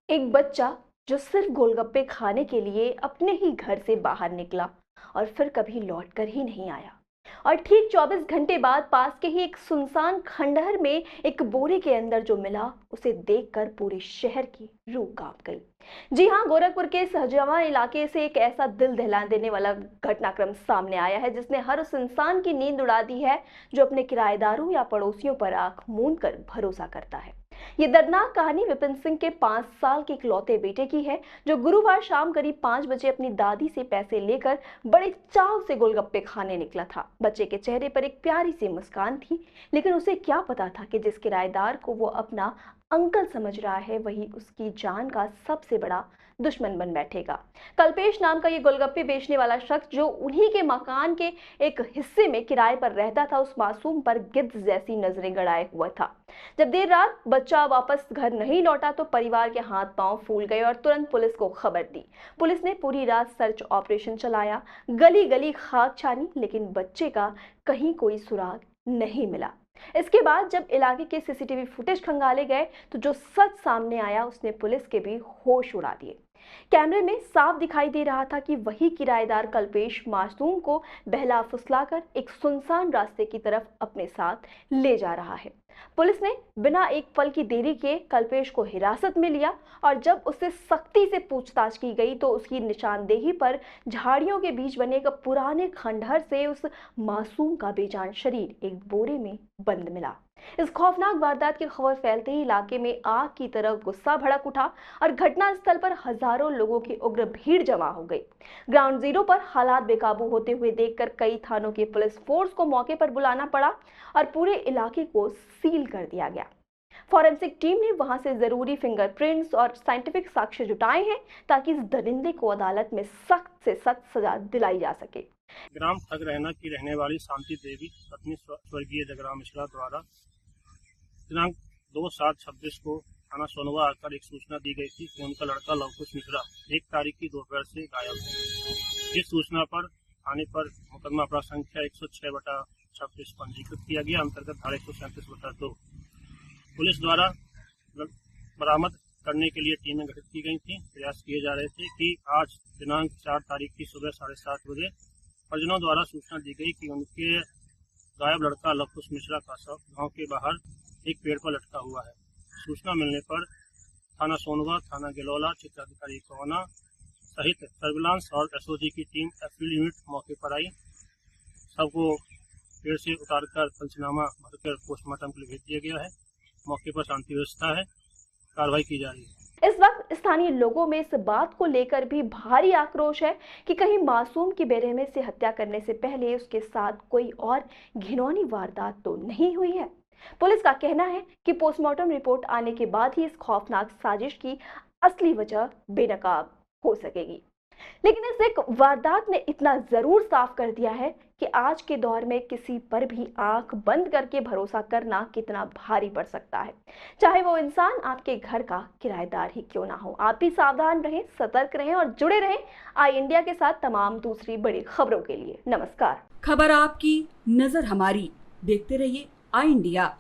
एक बच्चा जो सिर्फ गोलगप्पे खाने के लिए अपने ही घर से बाहर निकला और फिर कभी लौटकर ही नहीं आया। और ठीक 24 घंटे बाद पास के ही एक सुनसान खंडहर में एक बोरे के अंदर जो मिला, उसे देखकर पूरे शहर की रूह कांप गई। जी हाँ, गोरखपुर के सहजवा इलाके से एक ऐसा दिल दहला देने वाला घटनाक्रम सामने आया है जिसने हर उस इंसान की नींद उड़ा दी है जो अपने किराएदारों या पड़ोसियों पर आंख मूंद कर भरोसा करता है। ये दर्दनाक कहानी विपिन सिंह के 5 साल के इकलौते बेटे की है, जो गुरुवार शाम करीब 5 बजे अपनी दादी से पैसे लेकर बड़े चाव से गोलगप्पे खाने निकला था। बच्चे के चेहरे पर एक प्यारी सी मुस्कान थी, लेकिन उसे क्या पता था कि जिस किराएदार को वो अपना अंकल समझ रहा है, वही उसकी जान का सबसे बड़ा दुश्मन बन बैठेगा। कल्पेश नाम का ये गोलगप्पे बेचने वाला शख्स, जो उन्हीं के मकान के एक हिस्से में किराए पर रहता था, उस मासूम पर गिद्ध जैसी नजरें गड़ाए हुआ था। जब देर रात बच्चा वापस घर नहीं लौटा तो परिवार के हाथ पांव फूल गए और तुरंत पुलिस को खबर दी। पुलिस ने पूरी रात सर्च ऑपरेशन चलाया, गली गली खाक छानी, लेकिन बच्चे का कहीं कोई सुराग नहीं मिला। इसके बाद जब इलाके के सीसीटीवी फुटेज खंगाले गए तो जो सच सामने आया उसने पुलिस के भी होश उड़ा दिए। कैमरे में साफ दिखाई दे रहा था कि वही किराएदार कल्पेश मासूम को बहला फुसलाकर एक सुनसान रास्ते की तरफ अपने साथ ले जा रहा है। पुलिस ने बिना एक पल की देरी के कल्पेश को हिरासत में लिया और जब उससे सख्ती से पूछताछ की गई तो उसकी निशानदेही पर झाड़ियों के बीच बने एक पुराने खंडहर से उस मासूम का बेजान शरीर एक बोरे में बंद मिला। इस खौफनाक वारदात की खबर फैलते ही इलाके में आग की तरह गुस्सा भड़क उठा और घटनास्थल पर हजारों लोगों की उग्र भीड़ जमा हो गई। ग्राउंड जीरो पर हालात बेकाबू होते हुए देखकर कई थानों की पुलिस फोर्स को मौके पर बुलाना पड़ा और पूरे इलाके को सील कर दिया गया। फॉरेंसिक टीम ने वहां से जरूरी फिंगरप्रिंट्स और साइंटिफिक साक्ष्य जुटाए हैं ताकि इस दरिंदे को अदालत में सख्त से सख्त सजा दिलाई जा सके। ग्राम ठगरहना की रहने वाली शांति देवी पत्नी स्वर्गीय जगराम मिश्रा द्वारा दिनांक 2/7/26 को थाना सोनवा आकर एक सूचना दी गई थी कि उनका लड़का लवकुश मिश्रा 1 तारीख की दोपहर से गायब है। इस सूचना पर थाने पर मुकदमा अपराध संख्या 106/26 पंजीकृत किया गया, अंतर्गत धारा 137/2। पुलिस द्वारा बरामद करने के लिए टीमें गठित की गई थी। प्रयास किए जा रहे थे कि आज दिनांक 4 तारीख की सुबह 7:30 बजे परिजनों द्वारा सूचना दी गई कि उनके गायब लड़का लवकुश मिश्रा का शव गांव के बाहर एक पेड़ पर लटका हुआ है। सूचना मिलने पर थाना सोनवा, थाना गिलौला, क्षेत्राधिकारी कोना सहित सर्विलांस और एसओजी की टीम फील्ड यूनिट मौके पर आई। सबको पेड़ से उतारकर पंचनामा भरकर पोस्टमार्टम के लिए भेज दिया गया है। मौके पर शांति व्यवस्था है, कार्रवाई की जा रही है। इस वक्त स्थानीय लोगों में इस बात को लेकर भी भारी आक्रोश है कि कहीं मासूम की बेरहमी से हत्या करने से पहले उसके साथ कोई और घिनौनी वारदात तो नहीं हुई है। पुलिस का कहना है कि पोस्टमार्टम रिपोर्ट आने के बाद ही इस खौफनाक साजिश की असली वजह बेनकाब हो सकेगी। लेकिन इस एक वारदात ने इतना जरूर साफ कर दिया है कि आज के दौर में किसी पर भी आंख बंद करके भरोसा करना कितना भारी पड़ सकता है, चाहे वो इंसान आपके घर का किराएदार ही क्यों ना हो। आप भी सावधान रहें, सतर्क रहें और जुड़े रहें आई इंडिया के साथ तमाम दूसरी बड़ी खबरों के लिए। नमस्कार। खबर आपकी, नजर हमारी। देखते रहिए आई इंडिया।